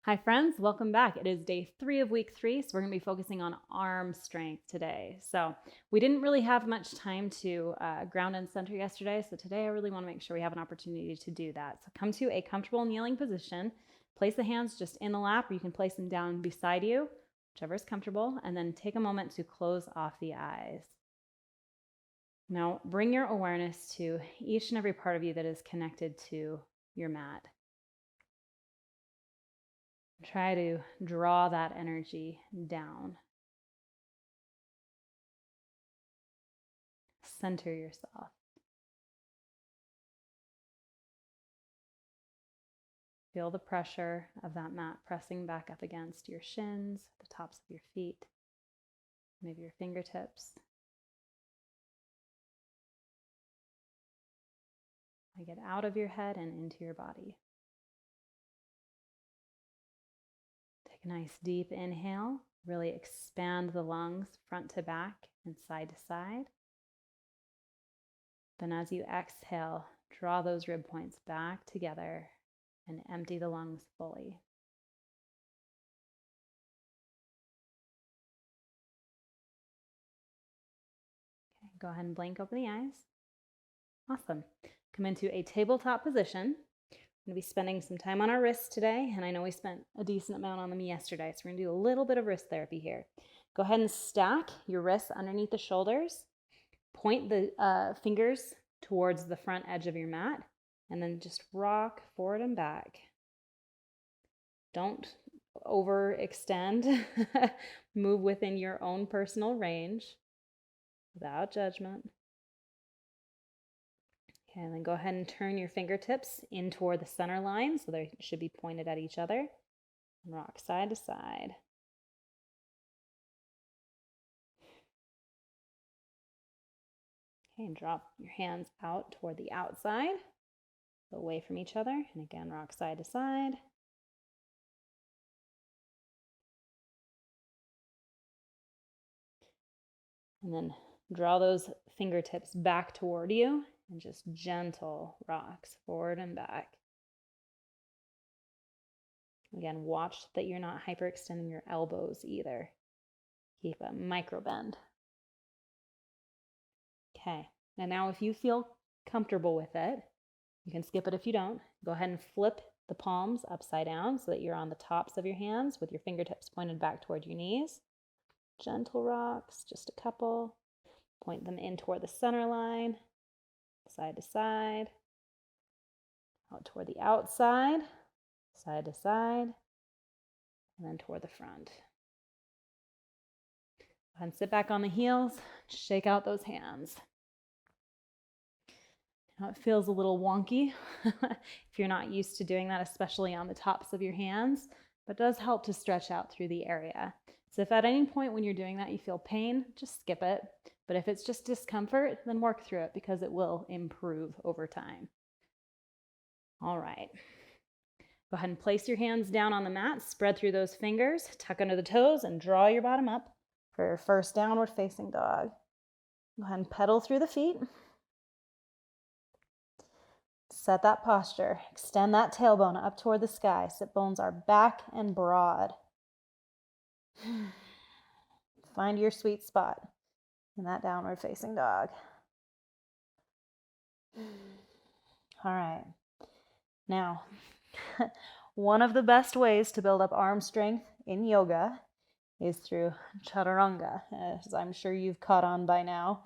Hi friends, welcome back. It is day 3 of week 3, so we're going to be focusing on arm strength today. So we didn't really have much time to ground and center yesterday, so today I really want to make sure we have an opportunity to do that. So come to a comfortable kneeling position, place the hands just in the lap, or you can place them down beside you, whichever is comfortable, and then take a moment to close off the eyes. Now bring your awareness to each and every part of you that is connected to your mat. Try to draw that energy down. Center yourself. Feel the pressure of that mat pressing back up against your shins, the tops of your feet, maybe your fingertips. Get out of your head and into your body. Take a nice deep inhale. Really expand the lungs front to back and side to side. Then as you exhale, draw those rib points back together and empty the lungs fully. Okay, go ahead and blink open the eyes. Awesome. Come into a tabletop position. We're going to be spending some time on our wrists today, and I know we spent a decent amount on them yesterday, so we're going to do a little bit of wrist therapy here. Go ahead and stack your wrists underneath the shoulders. Point the fingers towards the front edge of your mat, and then just rock forward and back. Don't overextend. Move within your own personal range without judgment. Okay, and then go ahead and turn your fingertips in toward the center line, so they should be pointed at each other. And rock side to side. Okay, and drop your hands out toward the outside, away from each other. And again, rock side to side. And then draw those fingertips back toward you and just gentle rocks forward and back. Again, watch that you're not hyperextending your elbows either. Keep a micro bend. Okay, and now if you feel comfortable with it, you can skip it if you don't. Go ahead and flip the palms upside down so that you're on the tops of your hands with your fingertips pointed back toward your knees. Gentle rocks, just a couple. Point them in toward the center line, side to side, out toward the outside, side to side, and then toward the front. Go ahead and sit back on the heels, shake out those hands. Now it feels a little wonky if you're not used to doing that, especially on the tops of your hands, but it does help to stretch out through the area. So if at any point when you're doing that you feel pain, just skip it. But if it's just discomfort, then work through it because it will improve over time. All right. Go ahead and place your hands down on the mat, spread through those fingers, tuck under the toes, and draw your bottom up for your first downward facing dog. Go ahead and pedal through the feet. Set that posture. Extend that tailbone up toward the sky. Sit bones are back and broad. Find your sweet spot in that downward facing dog. All right. Now, one of the best ways to build up arm strength in yoga is through Chaturanga, as I'm sure you've caught on by now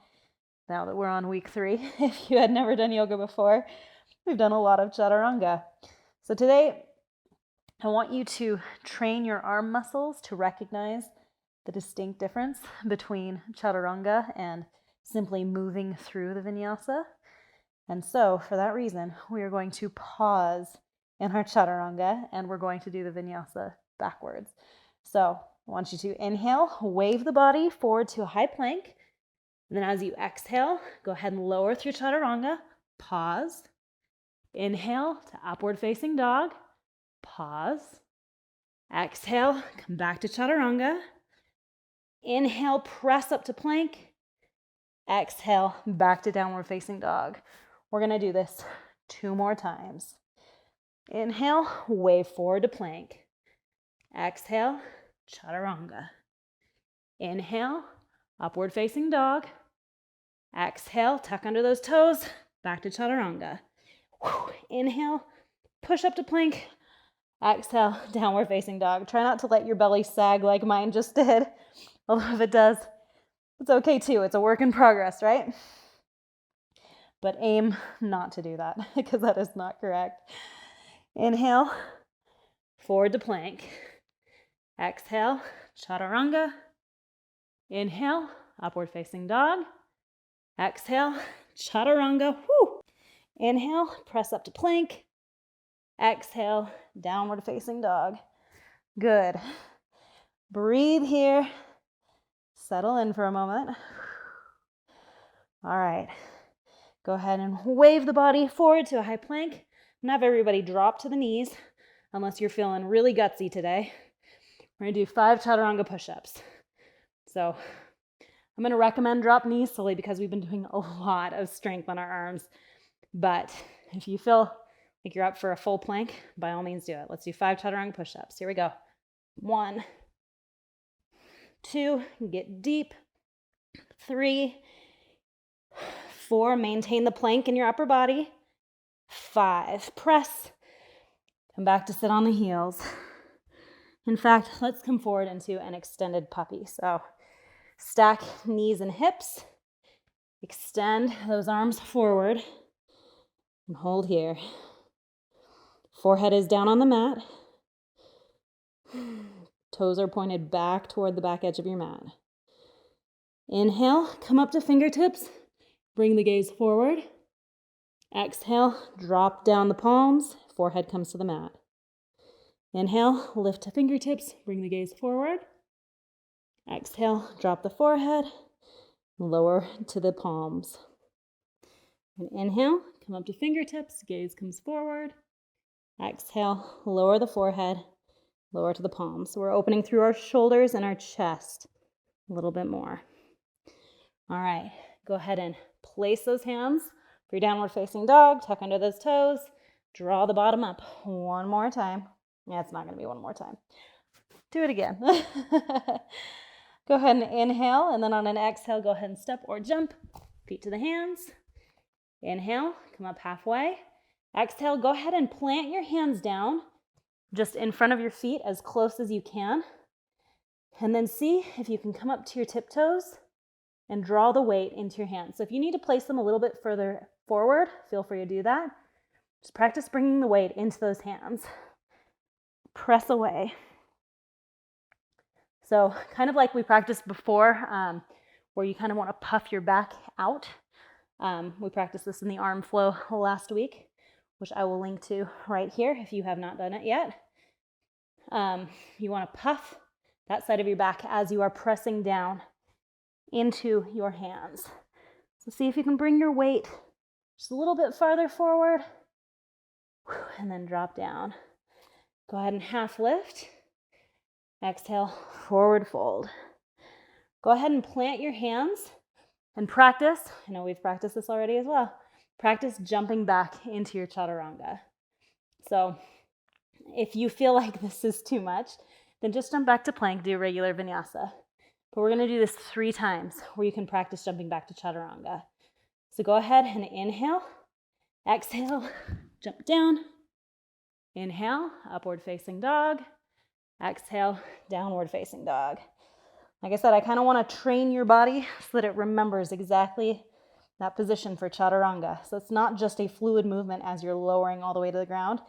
that we're on week 3. If you had never done yoga before, we've done a lot of Chaturanga. So today, I want you to train your arm muscles to recognize the distinct difference between Chaturanga and simply moving through the vinyasa. And so, for that reason, we are going to pause in our Chaturanga and we're going to do the vinyasa backwards. So, I want you to inhale, wave the body forward to a high plank. And then as you exhale, go ahead and lower through Chaturanga, pause. Inhale to upward facing dog, pause. Exhale, come back to Chaturanga. Inhale, press up to plank. Exhale, back to downward facing dog. We're going to do this 2 more times. Inhale, wave forward to plank. Exhale, chaturanga. Inhale, upward facing dog. Exhale, tuck under those toes, back to chaturanga. Inhale, push up to plank. Exhale, downward facing dog. Try not to let your belly sag like mine just did. Although if it does, it's okay too. It's a work in progress, right? But aim not to do that because that is not correct. Inhale, forward to plank. Exhale, chaturanga. Inhale, upward facing dog. Exhale, chaturanga. Woo. Inhale, press up to plank. Exhale, downward facing dog. Good. Breathe here. Settle in for a moment. All right. Go ahead and wave the body forward to a high plank. And have everybody drop to the knees unless you're feeling really gutsy today. We're going to do 5 chaturanga push-ups. So I'm going to recommend drop knees solely because we've been doing a lot of strength on our arms. But if you feel like you're up for a full plank, by all means do it. Let's do 5 chaturanga push-ups. Here we go. 1, 2, get deep. 3, 4, maintain the plank in your upper body. 5, press. Come back to sit on the heels. In fact, let's come forward into an extended puppy. So stack knees and hips. Extend those arms forward and hold here. Forehead is down on the mat. Toes are pointed back toward the back edge of your mat. Inhale, come up to fingertips. Bring the gaze forward. Exhale, drop down the palms. Forehead comes to the mat. Inhale, lift to fingertips. Bring the gaze forward. Exhale, drop the forehead. Lower to the palms. And inhale, come up to fingertips. Gaze comes forward. Exhale, lower the forehead. Lower to the palms. So we're opening through our shoulders and our chest a little bit more. All right, go ahead and place those hands for your downward facing dog. Tuck under those toes. Draw the bottom up. One more time. Yeah, it's not going to be one more time. Do it again. Go ahead and inhale, and then on an exhale, go ahead and step or jump. Feet to the hands. Inhale, come up halfway. Exhale, go ahead and plant your hands down just in front of your feet as close as you can. And then see if you can come up to your tiptoes and draw the weight into your hands. So if you need to place them a little bit further forward, feel free to do that. Just practice bringing the weight into those hands. Press away. So kind of like we practiced before, where you kind of want to puff your back out. We practiced this in the arm flow last week, which I will link to right here if you have not done it yet. You want to puff that side of your back as you are pressing down into your hands. So see if you can bring your weight just a little bit farther forward, and then drop down. Go ahead and half lift. Exhale, forward fold. Go ahead and plant your hands and practice. I know we've practiced this already as well. Practice jumping back into your chaturanga. So if you feel like this is too much, then just jump back to plank, do regular vinyasa. But we're going to do this 3 times where you can practice jumping back to chaturanga. So go ahead and inhale, exhale, jump down. Inhale, upward facing dog. Exhale, downward facing dog. Like I said, I kind of want to train your body so that it remembers exactly that position for chaturanga. So it's not just a fluid movement as you're lowering all the way to the ground.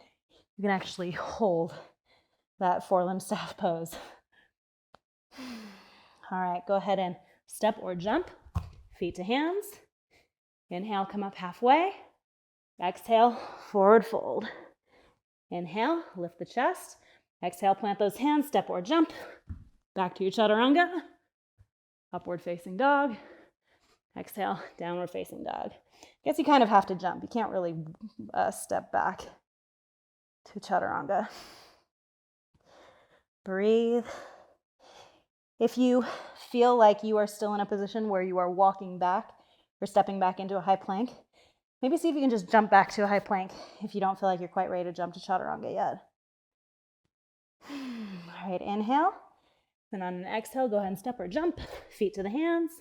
You can actually hold that forelimb staff pose. All right, go ahead and step or jump. Feet to hands. Inhale, come up halfway. Exhale, forward fold. Inhale, lift the chest. Exhale, plant those hands, step or jump. Back to your chaturanga. Upward facing dog. Exhale, downward facing dog. I guess you kind of have to jump. You can't really step back to chaturanga. Breathe. If you feel like you are still in a position where you are walking back or stepping back into a high plank, maybe see if you can just jump back to a high plank if you don't feel like you're quite ready to jump to chaturanga yet. All right, inhale. Then on an exhale, go ahead and step or jump. Feet to the hands.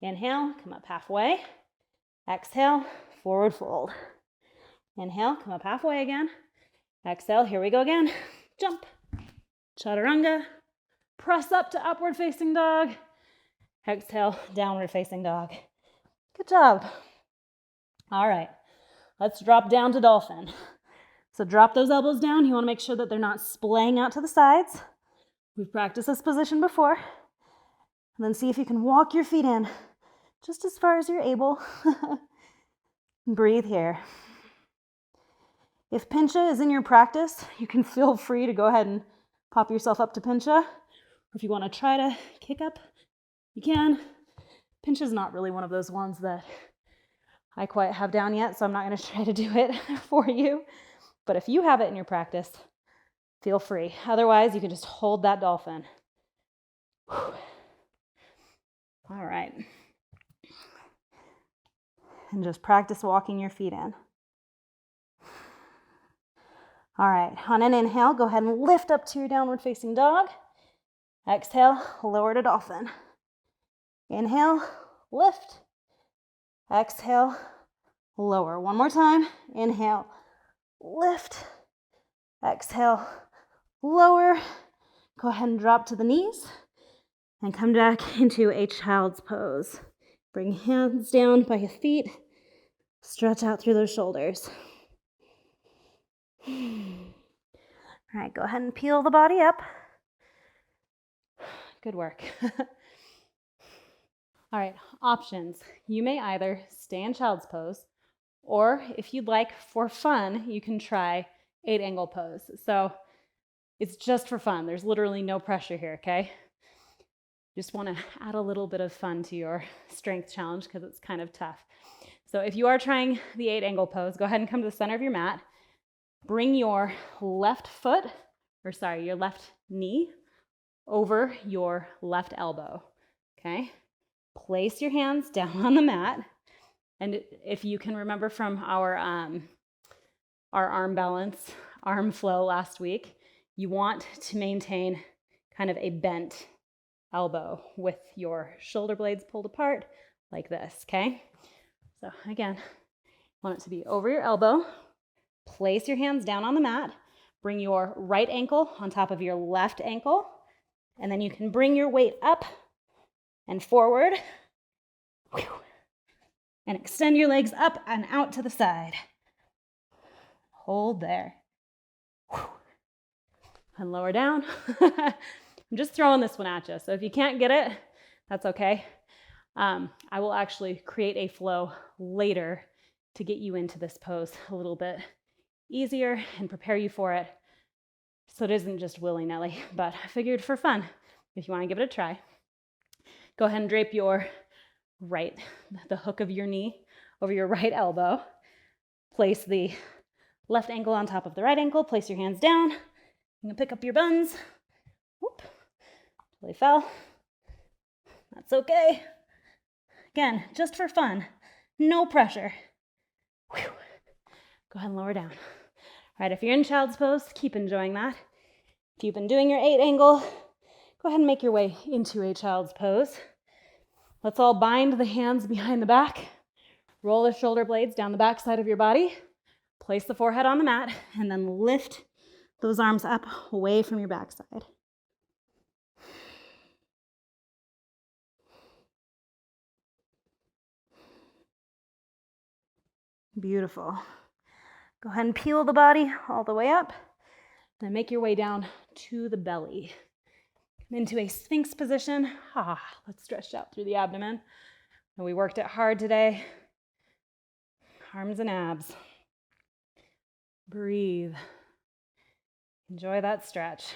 Inhale, come up halfway. Exhale, forward fold. Inhale, come up halfway again. Exhale, here we go again. Jump. Chaturanga. Press up to upward facing dog. Exhale, downward facing dog. Good job. All right, let's drop down to dolphin. So drop those elbows down. You want to make sure that they're not splaying out to the sides. We've practiced this position before. And then see if you can walk your feet in just as far as you're able. Breathe here. If pincha is in your practice, you can feel free to go ahead and pop yourself up to pincha. Or if you want to try to kick up, you can. Pincha is not really one of those ones that I quite have down yet, so I'm not going to try to do it for you. But if you have it in your practice, feel free. Otherwise, you can just hold that dolphin. Whew. All right. And just practice walking your feet in. All right, on an inhale, go ahead and lift up to your downward facing dog. Exhale, lower to dolphin. Inhale, lift. Exhale, lower. One more time. Inhale, lift. Exhale, lower. Go ahead and drop to the knees and come back into a child's pose. Bring hands down by your feet. Stretch out through those shoulders. All right, go ahead and peel the body up. Good work. All right, options. You may either stay in child's pose, or if you'd like, for fun, you can try 8-angle pose. So it's just for fun. There's literally no pressure here, okay? Just want to add a little bit of fun to your strength challenge because it's kind of tough. So if you are trying the 8-angle pose, go ahead and come to the center of your mat. Bring your left knee over your left elbow, okay? Place your hands down on the mat. And if you can remember from our arm balance, arm flow last week, you want to maintain kind of a bent elbow with your shoulder blades pulled apart like this, okay? So again, want it to be over your elbow. Place your hands down on the mat. Bring your right ankle on top of your left ankle. And then you can bring your weight up and forward. And extend your legs up and out to the side. Hold there. And lower down. I'm just throwing this one at you. So if you can't get it, that's okay. I will actually create a flow later to get you into this pose a little bit easier and prepare you for it. So it isn't just willy-nilly, but I figured for fun, if you want to give it a try, go ahead and drape your the hook of your knee over your right elbow. Place the left ankle on top of the right ankle. Place your hands down. You can pick up your buns. Whoop. They fell. That's okay. Again, just for fun. No pressure. Whew. Go ahead and lower down. All right, if you're in child's pose, keep enjoying that. If you've been doing your 8-angle, go ahead and make your way into a child's pose. Let's all bind the hands behind the back. Roll the shoulder blades down the back side of your body. Place the forehead on the mat, and then lift those arms up away from your backside. Beautiful. Go ahead and peel the body all the way up. Then make your way down to the belly. Come into a Sphinx position. Let's stretch out through the abdomen. And we worked it hard today. Arms and abs. Breathe. Enjoy that stretch.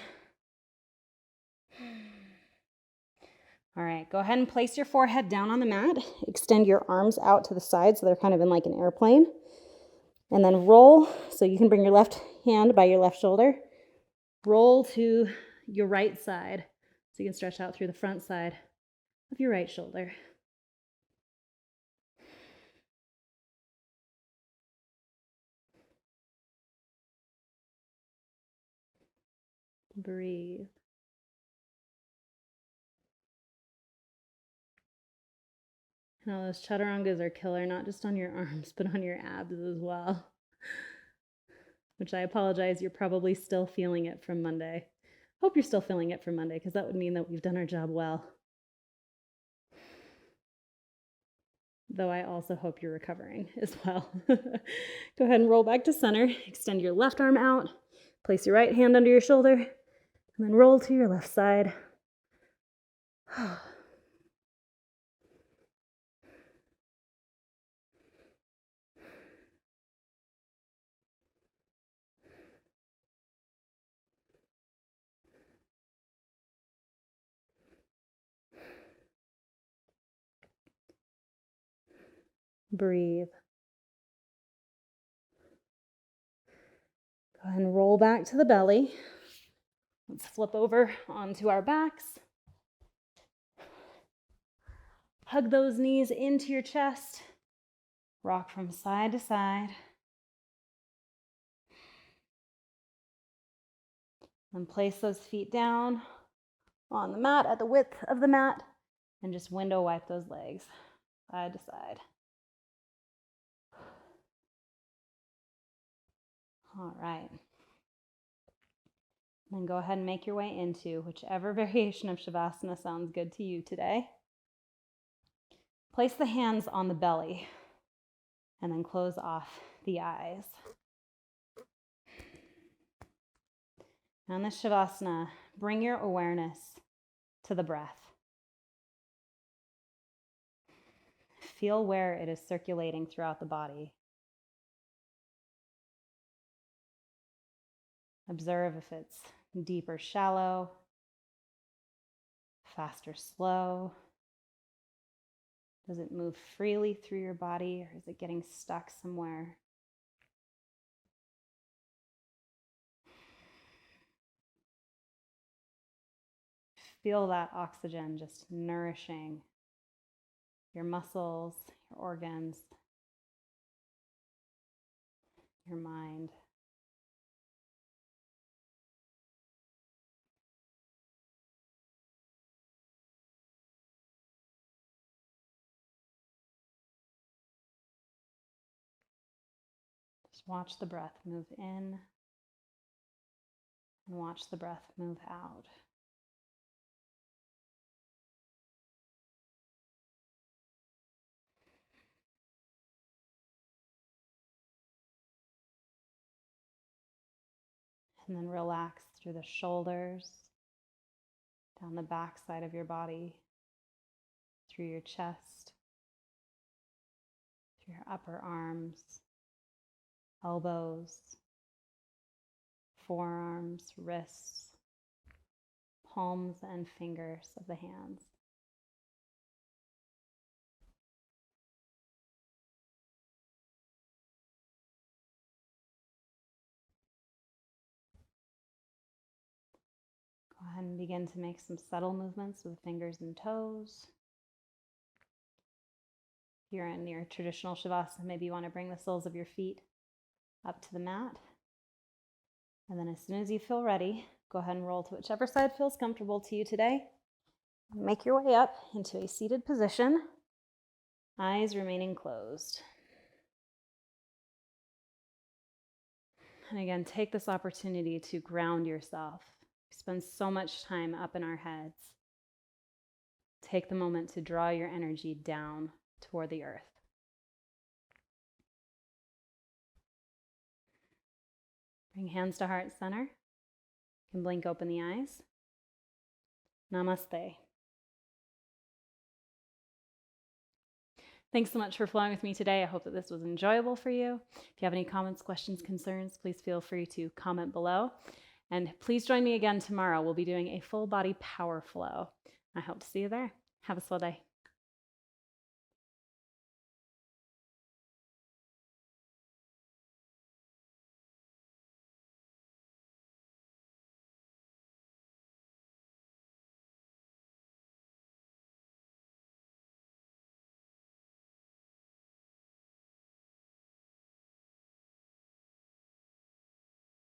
All right, go ahead and place your forehead down on the mat. Extend your arms out to the side so they're kind of in like an airplane. And then roll, so you can bring your left hand by your left shoulder. Roll to your right side, so you can stretch out through the front side of your right shoulder. Breathe. Now those chaturangas are killer, not just on your arms, but on your abs as well. Which I apologize, you're probably still feeling it from Monday. Hope you're still feeling it from Monday, because that would mean that we've done our job well. Though I also hope you're recovering as well. Go ahead and roll back to center. Extend your left arm out. Place your right hand under your shoulder, and then roll to your left side. Breathe. Go ahead and roll back to the belly. Let's flip over onto our backs. Hug those knees into your chest. Rock from side to side. And place those feet down on the mat at the width of the mat and just window wipe those legs side to side. All right. Then go ahead and make your way into whichever variation of Shavasana sounds good to you today. Place the hands on the belly and then close off the eyes. Now in this Shavasana, bring your awareness to the breath. Feel where it is circulating throughout the body. Observe if it's deep or shallow, fast or slow. Does it move freely through your body, or is it getting stuck somewhere? Feel that oxygen just nourishing your muscles, your organs, your mind. Just watch the breath move in and watch the breath move out. And then relax through the shoulders, down the back side of your body, through your chest, through your upper arms, elbows, forearms, wrists, palms and fingers of the hands. Go ahead and begin to make some subtle movements with fingers and toes. If you're in your traditional Shavasana, maybe you want to bring the soles of your feet up to the mat. And then as soon as you feel ready, go ahead and roll to whichever side feels comfortable to you today. Make your way up into a seated position, eyes remaining closed. And again, take this opportunity to ground yourself. We spend so much time up in our heads. Take the moment to draw your energy down toward the earth. Bring hands to heart center. You can blink open the eyes. Namaste. Thanks so much for flowing with me today. I hope that this was enjoyable for you. If you have any comments, questions, concerns, please feel free to comment below. And please join me again tomorrow. We'll be doing a full body power flow. I hope to see you there. Have a swell day.